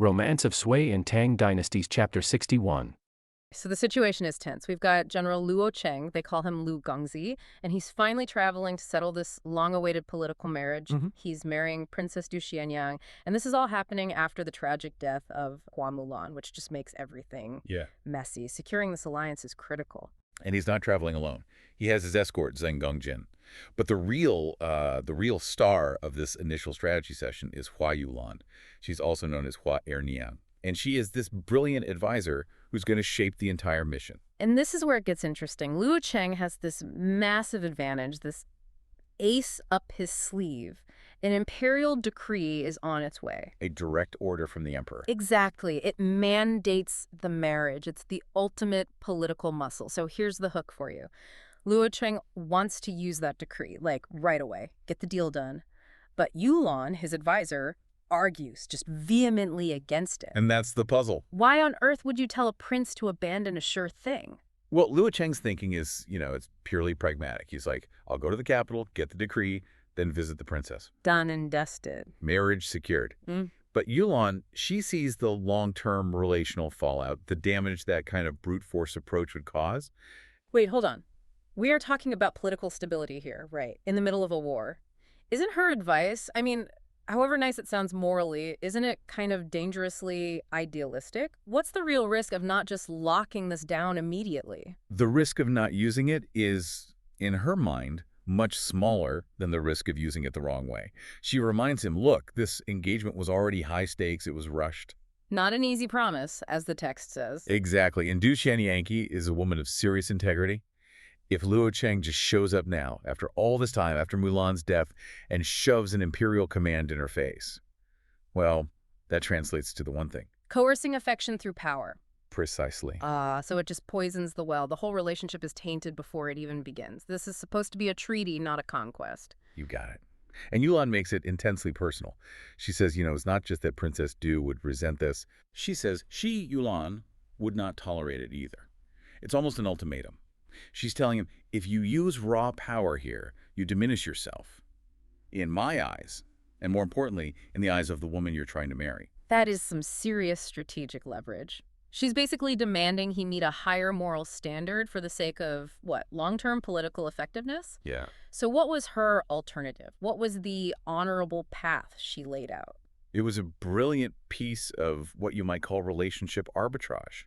Romance of Sui and Tang Dynasties Chapter 61. So the situation is tense. We've got General Luo Cheng, they call him Lu Gongzi, and he's finally traveling to settle this long-awaited political marriage. He's marrying Princess Du Xianniang, and this is all happening after the tragic death of Hua Mulan, which just makes everything messy. Securing this alliance is critical. And he's not traveling alone. He has his escort, Zheng Gongjin. But the real star of this initial strategy session is Hua Yulan. She's also known as Hua Erniang. And she is this brilliant advisor who's going to shape the entire mission. And this is where it gets interesting. Luo Cheng has this massive advantage, this ace up his sleeve. An imperial decree is on its way. A direct order from the emperor. Exactly. It mandates the marriage. It's the ultimate political muscle. So here's the hook for you. Luo Cheng wants to use that decree, like right away, get the deal done. But Yulan, his advisor, argues just vehemently against it. And that's the puzzle. Why on earth would you tell a prince to abandon a sure thing? Well, Luo Cheng's thinking is, it's purely pragmatic. He's like, I'll go to the capital, get the decree, then visit the princess. Done and dusted. Marriage secured. But Yulan, she sees the long-term relational fallout, the damage that kind of brute force approach would cause. Wait, hold on. We are talking about political stability here, right? In the middle of a war. Isn't her advice, however nice it sounds morally, isn't it kind of dangerously idealistic? What's the real risk of not just locking this down immediately? The risk of not using it is, in her mind, much smaller than the risk of using it the wrong way. She reminds him, look, this engagement was already high stakes, it was rushed. Not an easy promise, as the text says. Exactly. And Du Xianniang is a woman of serious integrity. If Luo Cheng just shows up now, after all this time, after Mulan's death, and shoves an imperial command in her face, well, that translates to the one thing. Coercing affection through power. Precisely. So it just poisons the well. The whole relationship is tainted before it even begins. This is supposed to be a treaty, not a conquest. You got it. And Yulan makes it intensely personal. She says, it's not just that Princess Du would resent this. She says she, Yulan, would not tolerate it either. It's almost an ultimatum. She's telling him, if you use raw power here, you diminish yourself. In my eyes, and more importantly, in the eyes of the woman you're trying to marry. That is some serious strategic leverage. She's basically demanding he meet a higher moral standard for the sake of, what, long-term political effectiveness? Yeah. So what was her alternative? What was the honorable path she laid out? It was a brilliant piece of what you might call relationship arbitrage.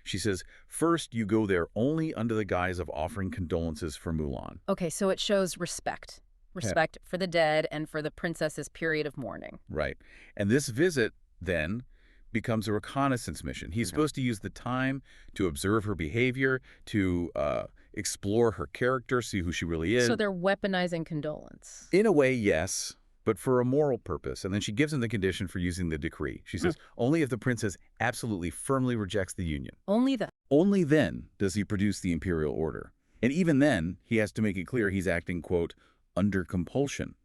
She says, first, you go there only under the guise of offering condolences for Mulan. Okay, so it shows respect. Respect for the dead and for the princess's period of mourning. Right. And this visit, then, becomes a reconnaissance mission. He's supposed to use the time to observe her behavior, to explore her character, see who she really is. So they're weaponizing condolence. In a way, yes, but for a moral purpose. And then she gives him the condition for using the decree. She says, only if the princess absolutely firmly rejects the union. Only that. Only then does he produce the imperial order. And even then, he has to make it clear he's acting, quote, under compulsion,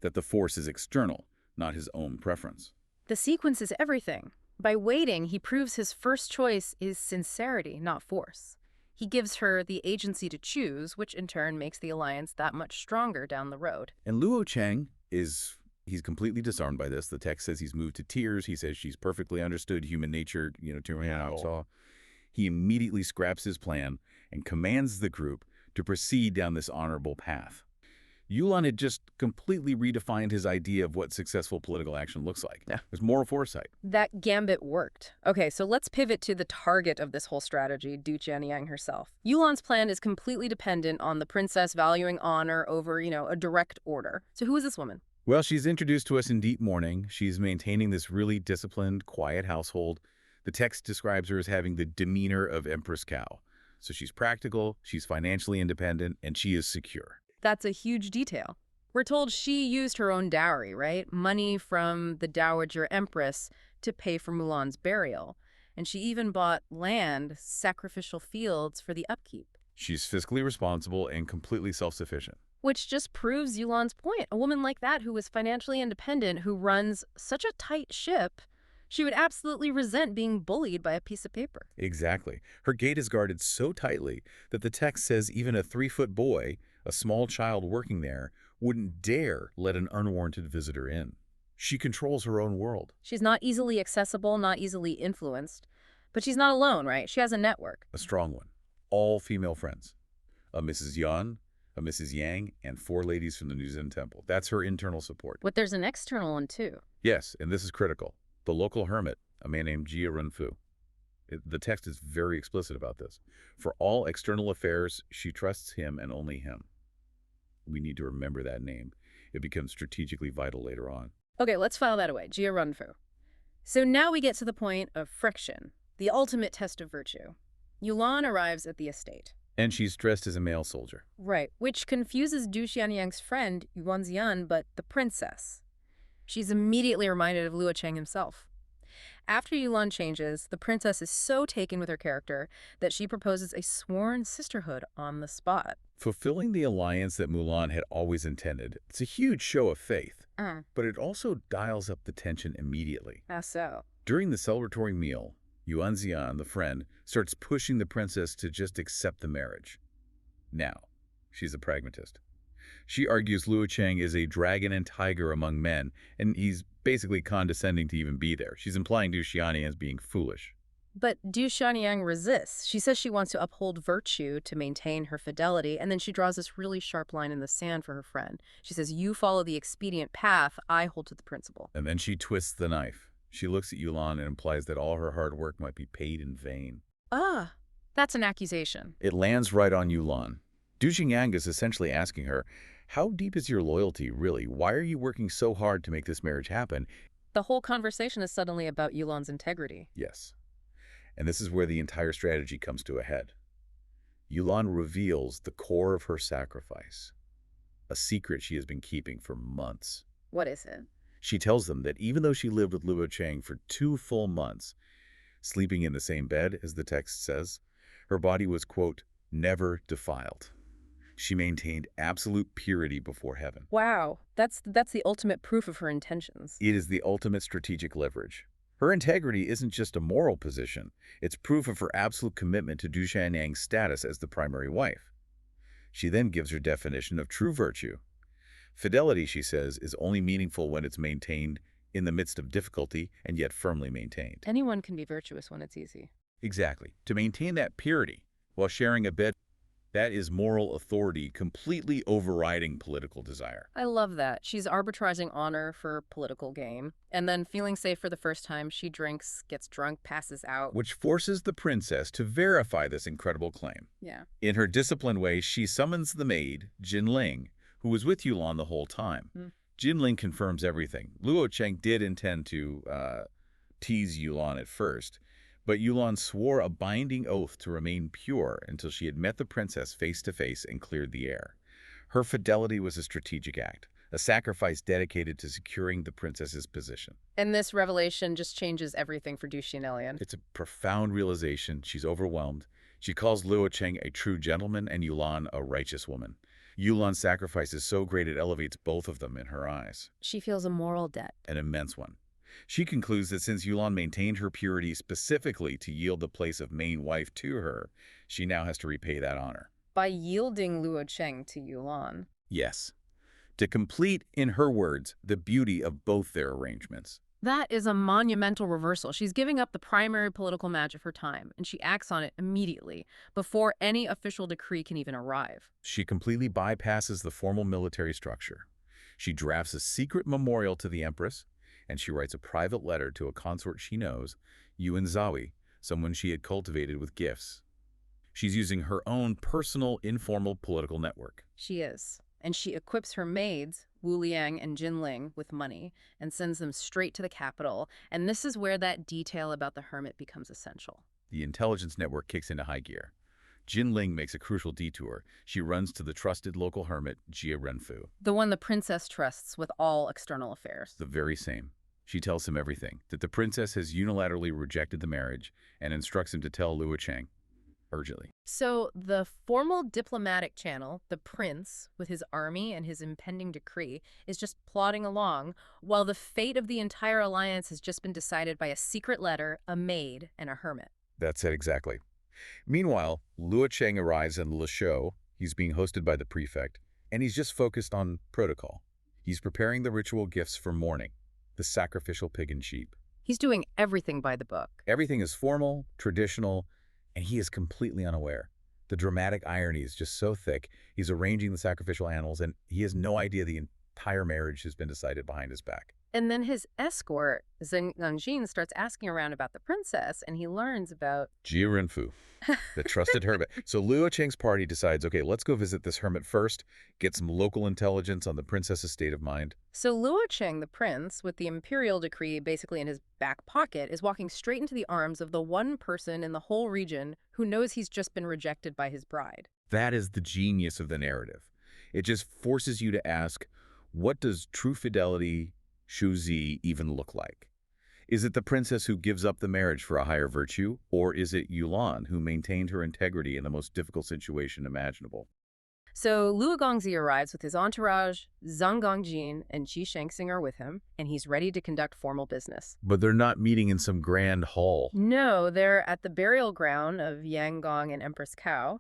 that the force is external, not his own preference. The sequence is everything. By waiting, he proves his first choice is sincerity, not force. He gives her the agency to choose, which in turn makes the alliance that much stronger down the road. And Luo Cheng he's completely disarmed by this. The text says he's moved to tears. He says she's perfectly understood human nature, to He immediately scraps his plan and commands the group to proceed down this honorable path. Yulan had just completely redefined his idea of what successful political action looks like. Yeah. There's moral foresight. That gambit worked. Okay, so let's pivot to the target of this whole strategy, Du Xianniang herself. Yulan's plan is completely dependent on the princess valuing honor over, a direct order. So who is this woman? Well, she's introduced to us in deep mourning. She's maintaining this really disciplined, quiet household. The text describes her as having the demeanor of Empress Cow. So she's practical, she's financially independent, and she is secure. That's a huge detail. We're told she used her own dowry, right? Money from the Dowager Empress to pay for Mulan's burial. And she even bought land, sacrificial fields for the upkeep. She's fiscally responsible and completely self-sufficient. Which just proves Yulan's point. A woman like that who is financially independent, who runs such a tight ship, she would absolutely resent being bullied by a piece of paper. Exactly. Her gate is guarded so tightly that the text says even a 3-foot boy, a small child working there, wouldn't dare let an unwarranted visitor in. She controls her own world. She's not easily accessible, not easily influenced. But she's not alone, right? She has a network. A strong one. All female friends. A Mrs. Yuan, a Mrs. Yang, and 4 ladies from the New Zen temple. That's her internal support. But there's an external one, too. Yes, and this is critical. The local hermit, a man named Jia Renfu. The text is very explicit about this. For all external affairs, she trusts him and only him. We need to remember that name. It becomes strategically vital later on. Okay, let's file that away. Jia Renfu. So now we get to the point of friction, the ultimate test of virtue. Yulan arrives at the estate. And she's dressed as a male soldier. Right, which confuses Du Xianniang's friend, Yuan Zian, but the princess. She's immediately reminded of Luo Cheng himself. After Yulan changes, the princess is so taken with her character that she proposes a sworn sisterhood on the spot. Fulfilling the alliance that Mulan had always intended, it's a huge show of faith. But it also dials up the tension immediately. How so? During the celebratory meal, Yuan Zian, the friend, starts pushing the princess to just accept the marriage. Now, she's a pragmatist. She argues Luo Cheng is a dragon and tiger among men, and he's basically condescending to even be there. She's implying Du Xianniang as being foolish. But Du Xianniang resists. She says she wants to uphold virtue to maintain her fidelity, and then she draws this really sharp line in the sand for her friend. She says, you follow the expedient path, I hold to the principle. And then she twists the knife. She looks at Yulan and implies that all her hard work might be paid in vain. Ah, that's an accusation. It lands right on Yulan. Du Xianniang is essentially asking her, how deep is your loyalty, really? Why are you working so hard to make this marriage happen? The whole conversation is suddenly about Yulan's integrity. Yes. And this is where the entire strategy comes to a head. Yulan reveals the core of her sacrifice, a secret she has been keeping for months. What is it? She tells them that even though she lived with Luo Cheng for 2 full months, sleeping in the same bed, as the text says, her body was, quote, never defiled. She maintained absolute purity before heaven. Wow, that's the ultimate proof of her intentions. It is the ultimate strategic leverage. Her integrity isn't just a moral position. It's proof of her absolute commitment to Du Xianniang's status as the primary wife. She then gives her definition of true virtue. Fidelity, she says, is only meaningful when it's maintained in the midst of difficulty and yet firmly maintained. Anyone can be virtuous when it's easy. Exactly. To maintain that purity while sharing a bed, that is moral authority completely overriding political desire. I love that. She's arbitraging honor for political gain. And then feeling safe for the first time, she drinks, gets drunk, passes out. Which forces the princess to verify this incredible claim. Yeah. In her disciplined way, she summons the maid, Jinling, who was with Yulan the whole time. Jinling confirms everything. Luo Cheng did intend to tease Yulan at first, but Yulan swore a binding oath to remain pure until she had met the princess face-to-face and cleared the air. Her fidelity was a strategic act, a sacrifice dedicated to securing the princess's position. And this revelation just changes everything for Du Xianniang. It's a profound realization. She's overwhelmed. She calls Luo Cheng a true gentleman and Yulan a righteous woman. Yulan's sacrifice is so great it elevates both of them in her eyes. She feels a moral debt. An immense one. She concludes that since Yulan maintained her purity specifically to yield the place of main wife to her, she now has to repay that honor. By yielding Luo Cheng to Yulan. Yes. To complete, in her words, the beauty of both their arrangements. That is a monumental reversal. She's giving up the primary political match of her time, and she acts on it immediately, before any official decree can even arrive. She completely bypasses the formal military structure. She drafts a secret memorial to the empress, and she writes a private letter to a consort she knows, Yuan Zawi, someone she had cultivated with gifts. She's using her own personal, informal political network. She is. And she equips her maids, Wu Liang and Jin Ling, with money and sends them straight to the capital. And this is where that detail about the hermit becomes essential. The intelligence network kicks into high gear. Jin Ling makes a crucial detour. She runs to the trusted local hermit, Jia Renfu. The one the princess trusts with all external affairs. The very same. She tells him everything, that the princess has unilaterally rejected the marriage and instructs him to tell Luo Cheng urgently. So the formal diplomatic channel, the prince, with his army and his impending decree, is just plodding along, while the fate of the entire alliance has just been decided by a secret letter, a maid, and a hermit. That's it exactly. Meanwhile, Luo Cheng arrives in Le Chaux. He's being hosted by the prefect, and he's just focused on protocol. He's preparing the ritual gifts for mourning. the sacrificial pig and sheep. He's doing everything by the book. Everything is formal, traditional, and he is completely unaware. The dramatic irony is just so thick. He's arranging the sacrificial animals, and he has no idea the entire marriage has been decided behind his back. And then his escort, Zheng Ganjin, starts asking around about the princess, and he learns about Jia Renfu, the trusted hermit. So Luo Cheng's party decides, okay, let's go visit this hermit first, get some local intelligence on the princess's state of mind. So Luo Cheng, the prince, with the imperial decree basically in his back pocket, is walking straight into the arms of the one person in the whole region who knows he's just been rejected by his bride. That is the genius of the narrative. It just forces you to ask, what does true fidelity, Shuzi, even look like? Is it the princess who gives up the marriage for a higher virtue, or is it Yulan who maintained her integrity in the most difficult situation imaginable? So Luo Gongzi arrives with his entourage, Zhang Gongjin and Qi Shengxing are with him, and he's ready to conduct formal business. But they're not meeting in some grand hall. No, they're at the burial ground of Yang Gong and Empress Cao.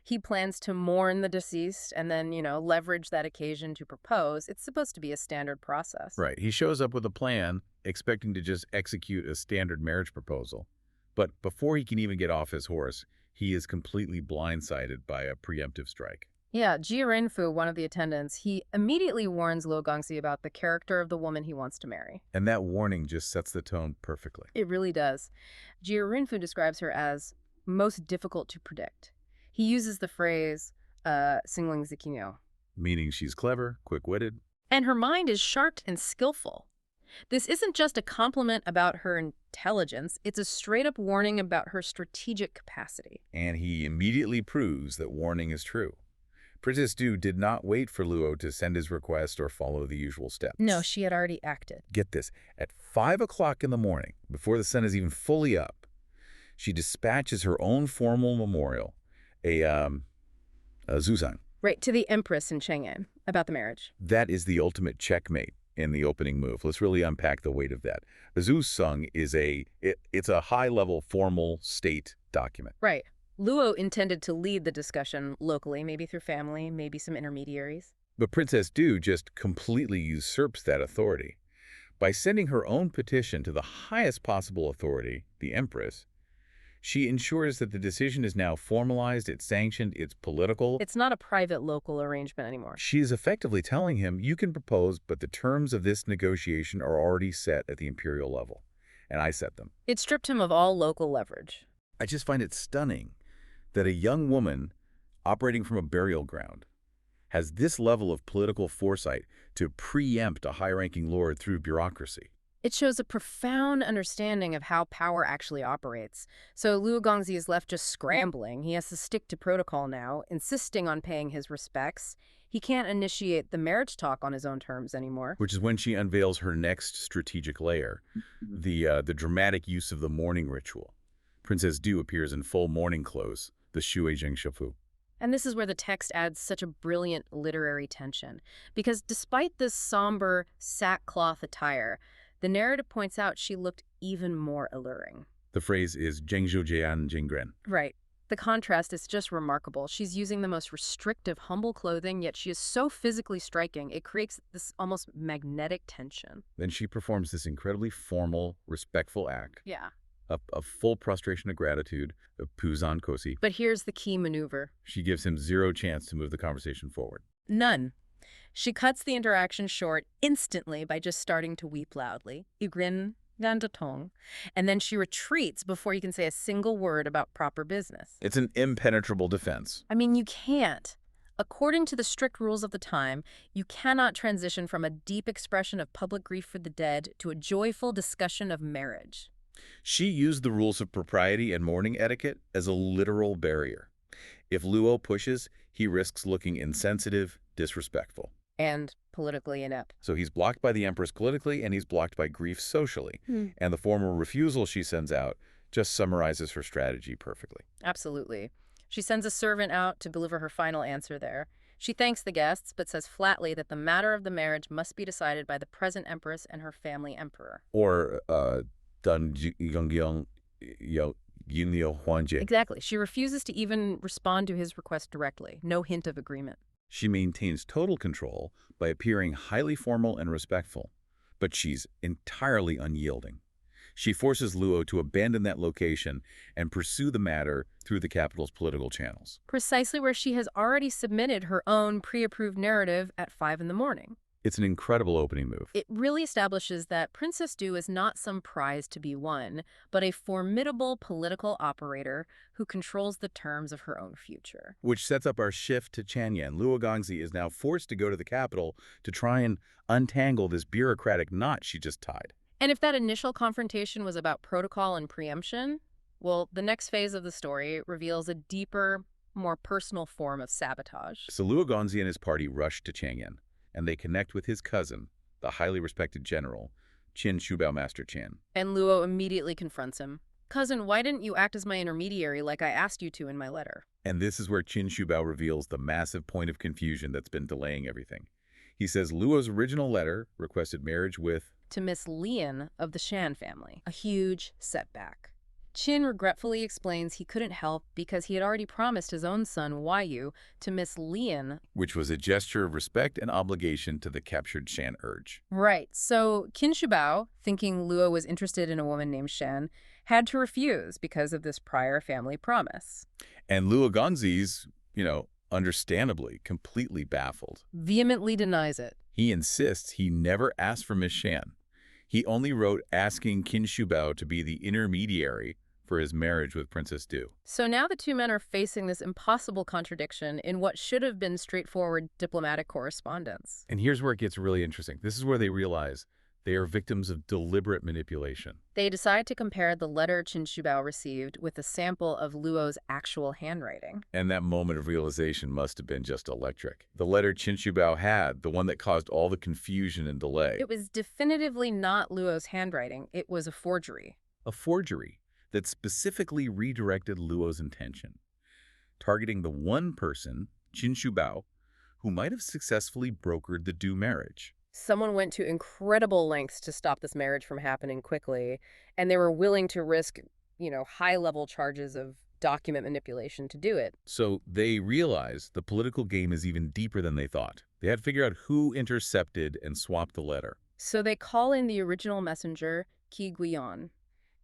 He plans to mourn the deceased and then, leverage that occasion to propose. It's supposed to be a standard process. Right. He shows up with a plan, expecting to just execute a standard marriage proposal. But before he can even get off his horse, he is completely blindsided by a preemptive strike. Yeah, Jia Renfu, one of the attendants, he immediately warns Luo Gongzi about the character of the woman he wants to marry. And that warning just sets the tone perfectly. It really does. Jia Renfu describes her as most difficult to predict. He uses the phrase, "singling zikinyo," meaning she's clever, quick-witted. and her mind is sharp and skillful. This isn't just a compliment about her intelligence, it's a straight-up warning about her strategic capacity. And he immediately proves that warning is true. Princess Du did not wait for Luo to send his request or follow the usual steps. No, she had already acted. Get this, at 5 o'clock in the morning, before the sun is even fully up, she dispatches her own formal memorial, a zuzang. Right, to the Empress in Cheng about the marriage. That is the ultimate checkmate in the opening move. Let's really unpack the weight of that. A zuzang is it's a high-level formal state document. Right. Luo intended to lead the discussion locally, maybe through family, maybe some intermediaries. But Princess Du just completely usurps that authority. By sending her own petition to the highest possible authority, the Empress, she ensures that the decision is now formalized, it's sanctioned, it's political. It's not a private local arrangement anymore. She is effectively telling him, you can propose, but the terms of this negotiation are already set at the imperial level, and I set them. It stripped him of all local leverage. I just find it stunning that a young woman operating from a burial ground has this level of political foresight to preempt a high-ranking lord through bureaucracy. It shows a profound understanding of how power actually operates. So Luo Gongzi is left just scrambling. He has to stick to protocol now, insisting on paying his respects. He can't initiate the marriage talk on his own terms anymore. Which is when she unveils her next strategic layer, the dramatic use of the mourning ritual. Princess Du appears in full mourning clothes, the Shui Zheng Shafu. And this is where the text adds such a brilliant literary tension. Because despite this somber sackcloth attire, the narrative points out she looked even more alluring. The phrase is Zhengzhou Jian Jinggren. Right. The contrast is just remarkable. She's using the most restrictive, humble clothing, yet she is so physically striking, it creates this almost magnetic tension. Then she performs this incredibly formal, respectful act. Yeah. A full prostration of gratitude, of Puzan Kosi. But here's the key maneuver. She gives him zero chance to move the conversation forward. None. She cuts the interaction short instantly by just starting to weep loudly. Igrin Gandatong. And then she retreats before you can say a single word about proper business. It's an impenetrable defense. I mean, you can't. According to the strict rules of the time, you cannot transition from a deep expression of public grief for the dead to a joyful discussion of marriage. She used the rules of propriety and mourning etiquette as a literal barrier. If Luo pushes, he risks looking insensitive, disrespectful. And politically inept. So he's blocked by the Empress politically, and he's blocked by grief socially. And the formal refusal she sends out just summarizes her strategy perfectly. Absolutely. She sends a servant out to deliver her final answer there. She thanks the guests, but says flatly that the matter of the marriage must be decided by the present Empress and her family emperor. Or, Dan Yongyong Yunyo Huanje. Exactly. She refuses to even respond to his request directly. No hint of agreement. She maintains total control by appearing highly formal and respectful, But she's entirely unyielding. She forces Luo to abandon that location and pursue the matter through the capital's political channels. Precisely where she has already submitted her own pre-approved narrative at 5 in the morning. It's an incredible opening move. It really establishes that Princess Du is not some prize to be won, but a formidable political operator who controls the terms of her own future. Which sets up our shift to Xianniang. Luo Gongzi is now forced to go to the capital to try and untangle this bureaucratic knot she just tied. And if that initial confrontation was about protocol and preemption, well, the next phase of the story reveals a deeper, more personal form of sabotage. So Luo Gongzi and his party rush to Chang'an, and they connect with his cousin, the highly respected general, Qin Shubao Master Qian. And Luo immediately confronts him. Cousin, why didn't you act as my intermediary like I asked you to in my letter? And this is where Qin Shubao reveals the massive point of confusion that's been delaying everything. He says Luo's original letter requested marriage with to Miss Lian of the Shan family, a huge setback. Qin regretfully explains he couldn't help because he had already promised his own son, Waiyu, to Miss Lian, which was a gesture of respect and obligation to the captured Shan urge. Right, so Qin Shubao, thinking Luo was interested in a woman named Shan, had to refuse because of this prior family promise. And Luo Gongzi's, understandably, completely baffled. Vehemently denies it. He insists he never asked for Miss Shan. He only wrote asking Qin Shubao to be the intermediary for his marriage with Princess Du. So now the two men are facing this impossible contradiction in what should have been straightforward diplomatic correspondence. And here's where it gets really interesting. This is where they realize they are victims of deliberate manipulation. They decide to compare the letter Qin Shubao received with a sample of Luo's actual handwriting. And that moment of realization must have been just electric. The letter Qin Shubao had, the one that caused all the confusion and delay. It was definitively not Luo's handwriting. It was a forgery. A forgery that specifically redirected Luo's intention, targeting the one person, Qin Shubao, who might have successfully brokered the Du marriage. Someone went to incredible lengths to stop this marriage from happening quickly, and they were willing to risk, high-level charges of document manipulation to do it. So they realize the political game is even deeper than they thought. They had to figure out who intercepted and swapped the letter. So they call in the original messenger, Qi Guiyan,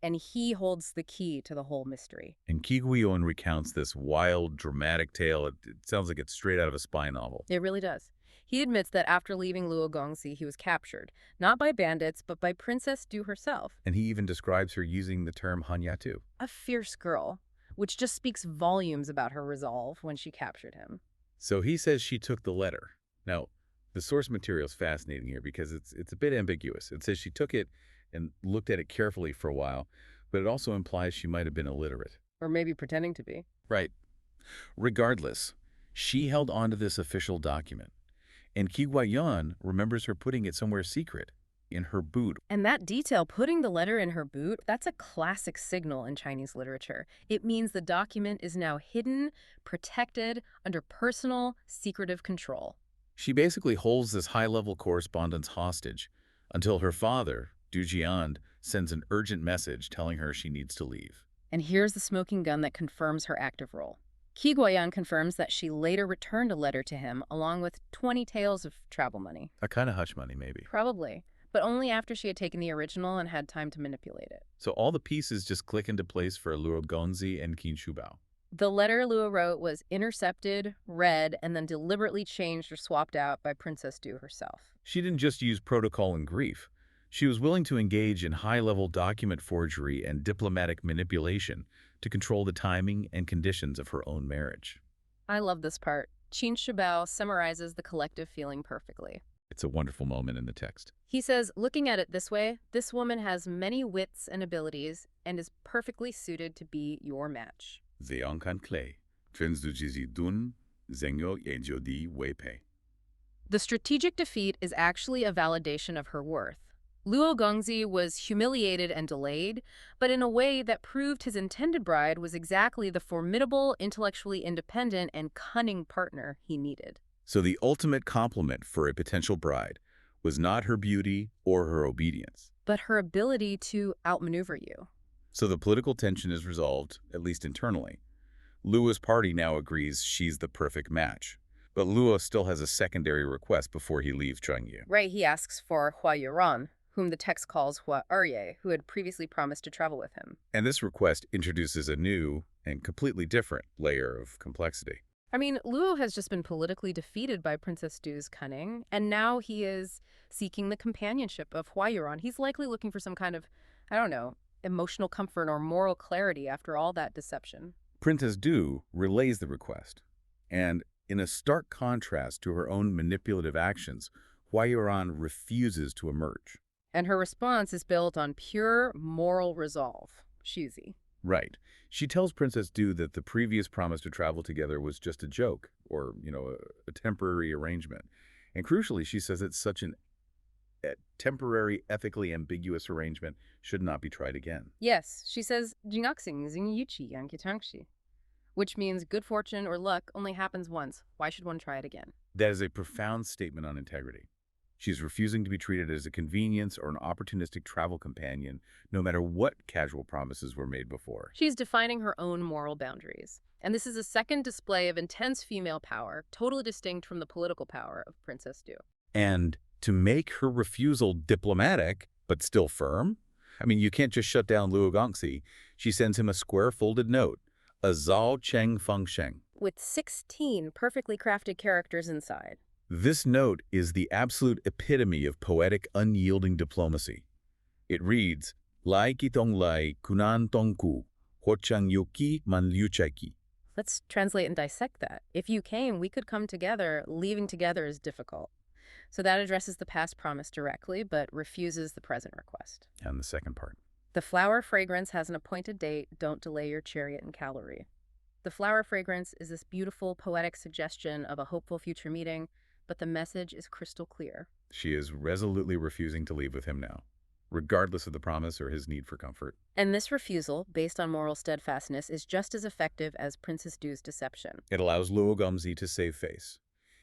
and he holds the key to the whole mystery. And Qi Guiyan recounts this wild, dramatic tale. It sounds like it's straight out of a spy novel. It really does. He admits that after leaving Luo Gongzi, he was captured, not by bandits, but by Princess Du herself. And he even describes her using the term Hanyatu. A fierce girl, which just speaks volumes about her resolve when she captured him. So he says she took the letter. Now, the source material is fascinating here because it's a bit ambiguous. It says she took it and looked at it carefully for a while, but it also implies she might have been illiterate. Or maybe pretending to be. Right. Regardless, she held on to this official document. And Qi Guiyan remembers her putting it somewhere secret, in her boot. And that detail, putting the letter in her boot, that's a classic signal in Chinese literature. It means the document is now hidden, protected, under personal, secretive control. She basically holds this high-level correspondence hostage until her father, Du Jian, sends an urgent message telling her she needs to leave. And here's the smoking gun that confirms her active role. Qi Guiyan confirms that she later returned a letter to him along with 20 taels of travel money. A kind of hush money, maybe. Probably, but only after she had taken the original and had time to manipulate it. So all the pieces just click into place for Luo Gongzi and Qin Shubao. The letter Luo wrote was intercepted, read, and then deliberately changed or swapped out by Princess Du herself. She didn't just use protocol and grief. She was willing to engage in high-level document forgery and diplomatic manipulation to control the timing and conditions of her own marriage. I love this part. Qin Shubao summarizes the collective feeling perfectly. It's a wonderful moment in the text. He says, looking at it this way, this woman has many wits and abilities and is perfectly suited to be your match. The strategic defeat is actually a validation of her worth. Luo Gongzi was humiliated and delayed, but in a way that proved his intended bride was exactly the formidable, intellectually independent, and cunning partner he needed. So the ultimate compliment for a potential bride was not her beauty or her obedience, but her ability to outmaneuver you. So the political tension is resolved, at least internally. Luo's party now agrees she's the perfect match. But Luo still has a secondary request before he leaves Chengyu. Right, he asks for Huayuan, whom the text calls Hua Erye, who had previously promised to travel with him. And this request introduces a new and completely different layer of complexity. I mean, Luo has just been politically defeated by Princess Du's cunning, and now he is seeking the companionship of Huayuan. He's likely looking for some kind of, I don't know, emotional comfort or moral clarity after all that deception. Princess Du relays the request, and in a stark contrast to her own manipulative actions, Huayuan refuses to emerge. And her response is built on pure moral resolve. Shuzi. Right. She tells Princess Du that the previous promise to travel together was just a joke, or, a temporary arrangement. And crucially, she says that such a temporary, ethically ambiguous arrangement should not be tried again. Yes, she says, "Jingaxing Yuchi Yankitangshi," which means good fortune or luck only happens once. Why should one try it again? That is a profound statement on integrity. She's refusing to be treated as a convenience or an opportunistic travel companion, no matter what casual promises were made before. She's defining her own moral boundaries. And this is a second display of intense female power, totally distinct from the political power of Princess Du. And to make her refusal diplomatic, but still firm? I mean, you can't just shut down Luo Gongxi. She sends him a square-folded note, a Zhao Cheng Feng Sheng. With 16 perfectly crafted characters inside. This note is the absolute epitome of poetic, unyielding diplomacy. It reads, Lai kitong lai kunan tongku, hochang yuki man liuchaiki. Let's translate and dissect that. If you came, we could come together. Leaving together is difficult. So that addresses the past promise directly, but refuses the present request. And the second part. The flower fragrance has an appointed date. Don't delay your chariot and cavalry. The flower fragrance is this beautiful, poetic suggestion of a hopeful future meeting, but the message is crystal clear. She is resolutely refusing to leave with him now, regardless of the promise or his need for comfort. And this refusal, based on moral steadfastness, is just as effective as Princess Du's deception. It allows Luo Gongxi to save face.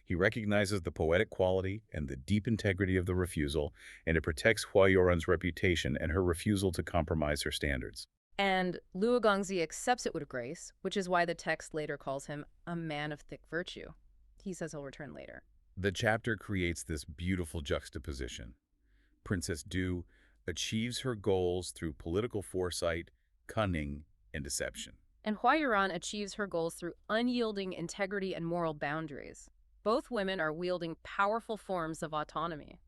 He recognizes the poetic quality and the deep integrity of the refusal, and it protects Huayuan's reputation and her refusal to compromise her standards. And Luo Gongxi accepts it with grace, which is why the text later calls him a man of thick virtue. He says he'll return later. The chapter creates this beautiful juxtaposition. Princess Du achieves her goals through political foresight, cunning, and deception. And Huayuan achieves her goals through unyielding integrity and moral boundaries. Both women are wielding powerful forms of autonomy.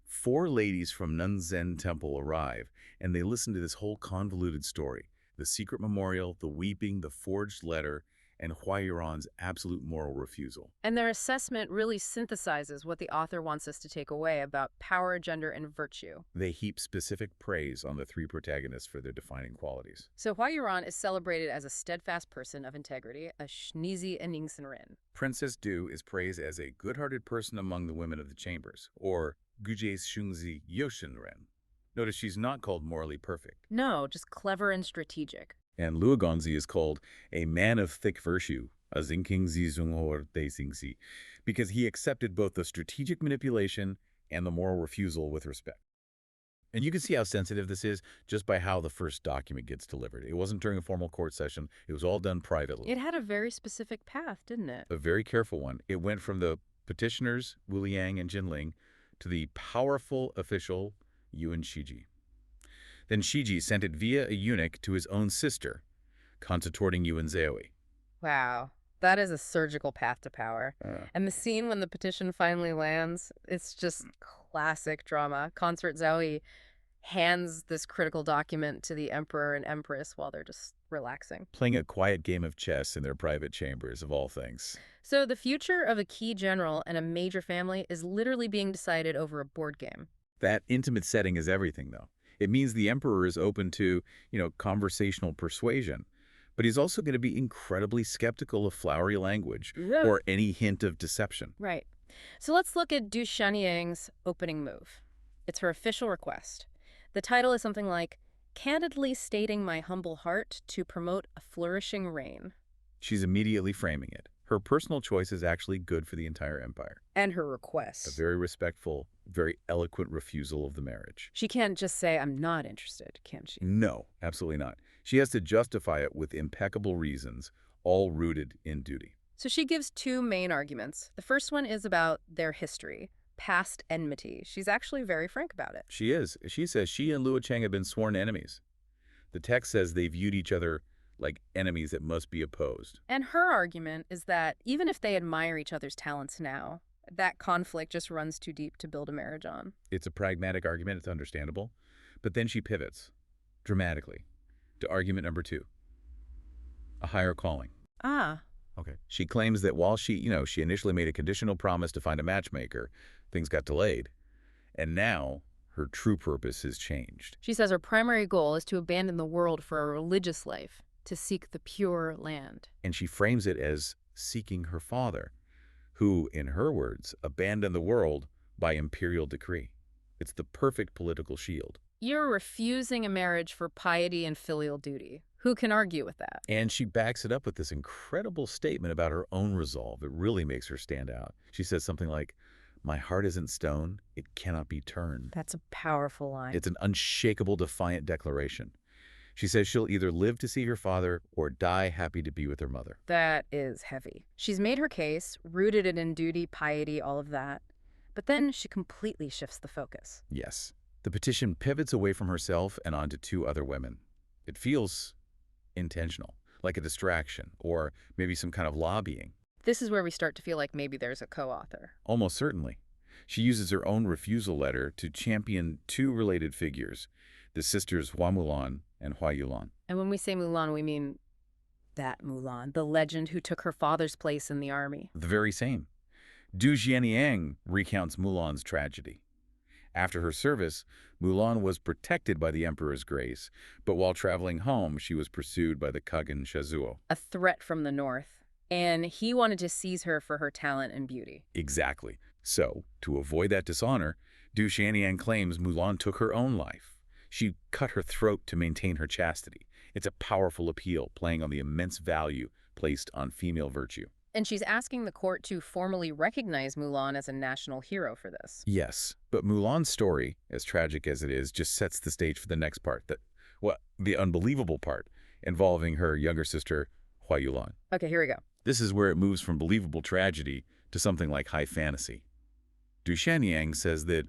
4 ladies from Nunzen Temple arrive, and they listen to this whole convoluted story. The secret memorial, the weeping, the forged letter, and Huayuan's absolute moral refusal. And their assessment really synthesizes what the author wants us to take away about power, gender, and virtue. They heap specific praise on the 3 protagonists for their defining qualities. So Huayuan is celebrated as a steadfast person of integrity, a Shnizi Eningsenren. Princess Du is praised as a good-hearted person among the women of the chambers, or Gujie Shungzi Yoshinren. Notice she's not called morally perfect. No, just clever and strategic. And Luo Gongxi is called a man of thick virtue, a Xingqing Zizunghor Deixingxi, because he accepted both the strategic manipulation and the moral refusal with respect. And you can see how sensitive this is just by how the first document gets delivered. It wasn't during a formal court session. It was all done privately. It had a very specific path, didn't it? A very careful one. It went from the petitioners, Wu Liang and Jinling, to the powerful official, Yuan Shiji. Then Shiji sent it via a eunuch to his own sister, contorting Yuan Zeoi. Wow, that is a surgical path to power. And the scene when the petition finally lands, it's just classic drama. Consort Zoe hands this critical document to the emperor and empress while they're just relaxing. Playing a quiet game of chess in their private chambers, of all things. So the future of a key general and a major family is literally being decided over a board game. That intimate setting is everything, though. It means the emperor is open to, conversational persuasion. But he's also going to be incredibly skeptical of flowery language or any hint of deception. Right. So let's look at Du Xianniang's opening move. It's her official request. The title is something like, "Candidly stating my humble heart to promote a flourishing reign." She's immediately framing it. Her personal choice is actually good for the entire empire. And her request. A very respectful, very eloquent refusal of the marriage. She can't just say, "I'm not interested," can she? No, absolutely not. She has to justify it with impeccable reasons, all rooted in duty. So she gives 2 main arguments. The first one is about their history. past enmity. She's actually very frank about it. She is. She says she and Luo Cheng have been sworn enemies. The text says they viewed each other like enemies that must be opposed. And her argument is that even if they admire each other's talents now, that conflict just runs too deep to build a marriage on. It's a pragmatic argument. It's understandable. But then she pivots, dramatically, to argument number 2, a higher calling. Ah. Okay. She claims that while she initially made a conditional promise to find a matchmaker, things got delayed. And now her true purpose has changed. She says her primary goal is to abandon the world for a religious life, to seek the pure land. And she frames it as seeking her father, who, in her words, abandoned the world by imperial decree. It's the perfect political shield. You're refusing a marriage for piety and filial duty. Who can argue with that? And she backs it up with this incredible statement about her own resolve. It really makes her stand out. She says something like, "My heart isn't stone. It cannot be turned." That's a powerful line. It's an unshakable, defiant declaration. She says she'll either live to see her father or die happy to be with her mother. That is heavy. She's made her case, rooted it in duty, piety, all of that. But then she completely shifts the focus. Yes. The petition pivots away from herself and onto 2 other women. It feels intentional, like a distraction, or maybe some kind of lobbying. This is where we start to feel like maybe there's a co-author. Almost certainly. She uses her own refusal letter to champion 2 related figures, the sisters Hua Mulan and Hua Yulan. And when we say Mulan, we mean that Mulan, the legend who took her father's place in the army. The very same. Du Xianniang recounts Mulan's tragedy. After her service, Mulan was protected by the emperor's grace, but while traveling home, she was pursued by the Khagan Shazuo. A threat from the north. And he wanted to seize her for her talent and beauty. Exactly. So, to avoid that dishonor, Du Xianniang claims Mulan took her own life. She cut her throat to maintain her chastity. It's a powerful appeal, playing on the immense value placed on female virtue. And she's asking the court to formally recognize Mulan as a national hero for this. Yes, but Mulan's story, as tragic as it is, just sets the stage for the next part, the unbelievable part, involving her younger sister, Hua Yulan. Okay, here we go. This is where it moves from believable tragedy to something like high fantasy. Du Xianniang says that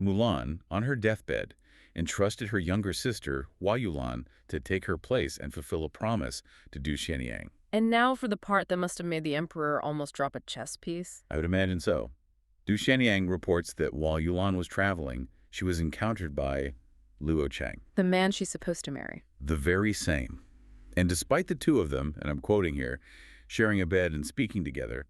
Mulan, on her deathbed, entrusted her younger sister, Hua Yulan, to take her place and fulfill a promise to Du Xianniang. And now for the part that must have made the emperor almost drop a chess piece. I would imagine so. Du Xianniang reports that while Yulan was traveling, she was encountered by Luo Cheng. The man she's supposed to marry. The very same. And despite the 2 of them, and I'm quoting here, sharing a bed and speaking together,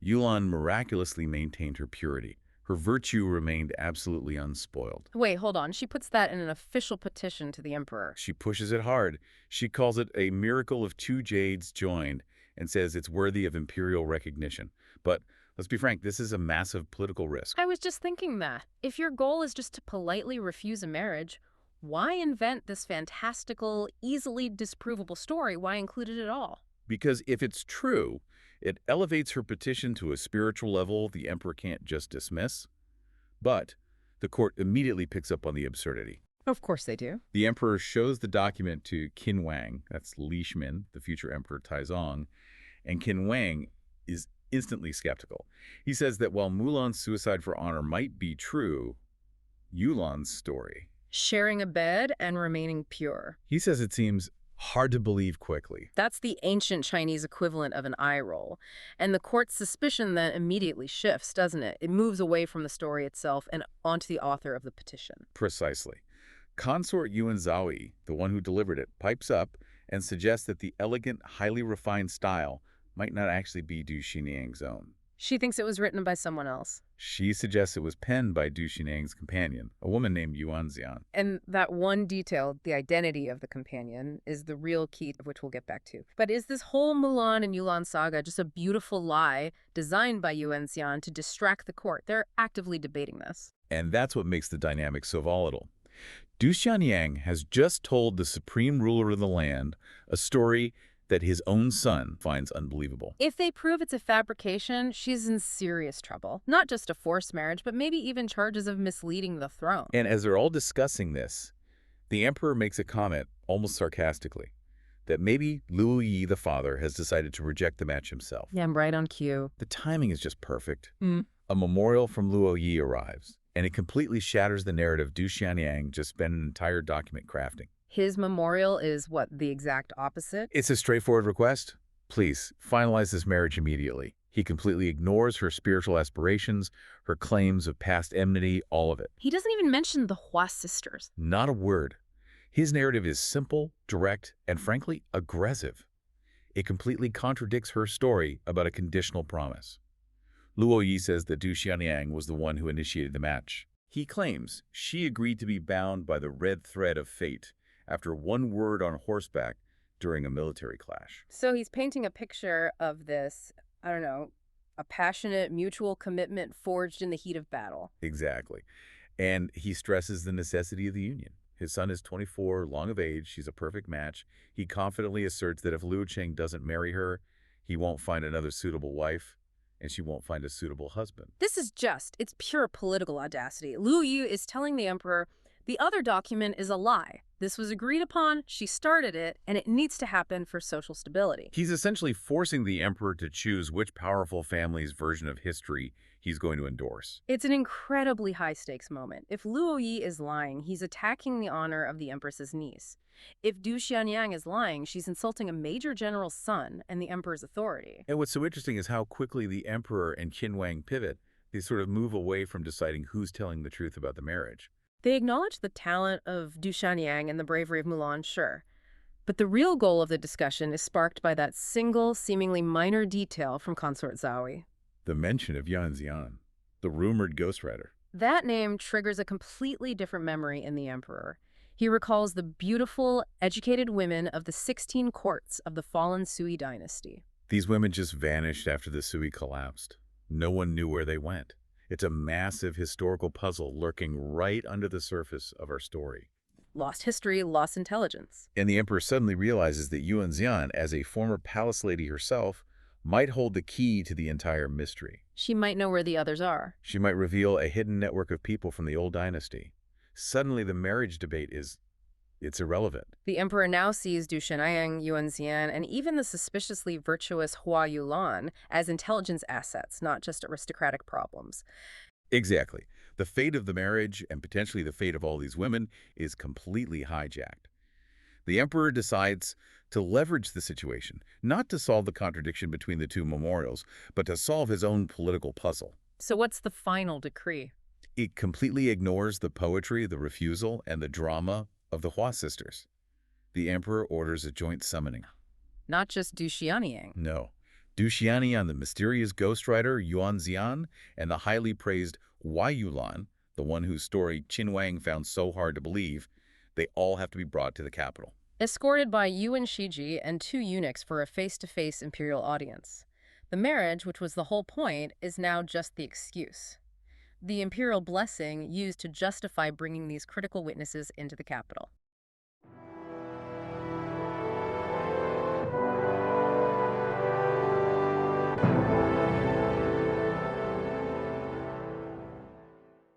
Yulan miraculously maintained her purity. Her virtue remained absolutely unspoiled. Wait, hold on. She puts that in an official petition to the emperor. She pushes it hard. She calls it a miracle of 2 jades joined and says it's worthy of imperial recognition. But let's be frank, this is a massive political risk. I was just thinking that. If your goal is just to politely refuse a marriage, why invent this fantastical, easily disprovable story? Why include it at all? Because if it's true, it elevates her petition to a spiritual level the emperor can't just dismiss. But the court immediately picks up on the absurdity. Of course they do. The emperor shows the document to Qin Wang, that's Li Shimin, the future emperor Taizong, and Qin Wang is instantly skeptical. He says that while Mulan's suicide for honor might be true, Yulan's story... Sharing a bed and remaining pure. He says it seems hard to believe quickly. That's the ancient Chinese equivalent of an eye roll. And the court's suspicion then immediately shifts, doesn't it? It moves away from the story itself and onto the author of the petition. Precisely. Consort Yuan Zaoi, the one who delivered it, pipes up and suggests that the elegant, highly refined style might not actually be Du Xianniang's own. She thinks it was written by someone else. She suggests it was penned by Du Xianniang's companion, a woman named Yuan Xian. And that one detail, the identity of the companion, is the real key, of which we'll get back to. But is this whole Mulan and Yulan saga just a beautiful lie designed by Yuan Xian to distract the court? They're actively debating this. And that's what makes the dynamic so volatile. Du Xianniang has just told the supreme ruler of the land a story that his own son finds unbelievable. If they prove it's a fabrication, she's in serious trouble. Not just a forced marriage, but maybe even charges of misleading the throne. And as they're all discussing this, the emperor makes a comment, almost sarcastically, that maybe Luo Yi, the father, has decided to reject the match himself. Yeah, I'm right on cue. The timing is just perfect. A memorial from Luo Yi arrives, and it completely shatters the narrative Du Xianniang just spent an entire document crafting. His memorial is what, the exact opposite? It's a straightforward request. Please, finalize this marriage immediately. He completely ignores her spiritual aspirations, her claims of past enmity, all of it. He doesn't even mention the Hua sisters. Not a word. His narrative is simple, direct, and frankly, aggressive. It completely contradicts her story about a conditional promise. Luo Yi says that Du Xianniang was the one who initiated the match. He claims she agreed to be bound by the red thread of fate after one word on horseback during a military clash. So he's painting a picture of this, I don't know, a passionate mutual commitment forged in the heat of battle. Exactly. And he stresses the necessity of the union. His son is 24, long of age. She's a perfect match. He confidently asserts that if Liu Cheng doesn't marry her, he won't find another suitable wife, and she won't find a suitable husband. This is it's pure political audacity. Liu Yu is telling the emperor, the other document is a lie. This was agreed upon, she started it, and it needs to happen for social stability. He's essentially forcing the emperor to choose which powerful family's version of history he's going to endorse. It's an incredibly high-stakes moment. If Luo Yi is lying, he's attacking the honor of the empress's niece. If Du Xianniang is lying, she's insulting a major general's son and the emperor's authority. And what's so interesting is how quickly the emperor and Xianniang pivot. They sort of move away from deciding who's telling the truth about the marriage. They acknowledge the talent of Du Xianniang and the bravery of Mulan, sure. But the real goal of the discussion is sparked by that single, seemingly minor detail from Consort Zawi. The mention of Xianniang, the rumored ghostwriter. That name triggers a completely different memory in the emperor. He recalls the beautiful, educated women of the 16 courts of the fallen Sui dynasty. These women just vanished after the Sui collapsed. No one knew where they went. It's a massive historical puzzle lurking right under the surface of our story. Lost history, lost intelligence. And the emperor suddenly realizes that Yuan Xian, as a former palace lady herself, might hold the key to the entire mystery. She might know where the others are. She might reveal a hidden network of people from the old dynasty. Suddenly, the marriage debate it's irrelevant. The emperor now sees Du Xianniang, Yuan Xian, and even the suspiciously virtuous Hua Yulan as intelligence assets, not just aristocratic problems. Exactly. The fate of the marriage, and potentially the fate of all these women, is completely hijacked. The emperor decides to leverage the situation, not to solve the contradiction between the two memorials, but to solve his own political puzzle. So what's the final decree? It completely ignores the poetry, the refusal, and the drama of the Hua sisters. The emperor orders a joint summoning. Not just Du Xianniang. No. Du Xianniang, the mysterious ghostwriter Yuan Xian, and the highly praised Hua Yulan, the one whose story Qin Wang found so hard to believe, they all have to be brought to the capital. Escorted by Yuan Shiji and 2 eunuchs for a face-to-face imperial audience. The marriage, which was the whole point, is now just the excuse. The imperial blessing used to justify bringing these critical witnesses into the capital.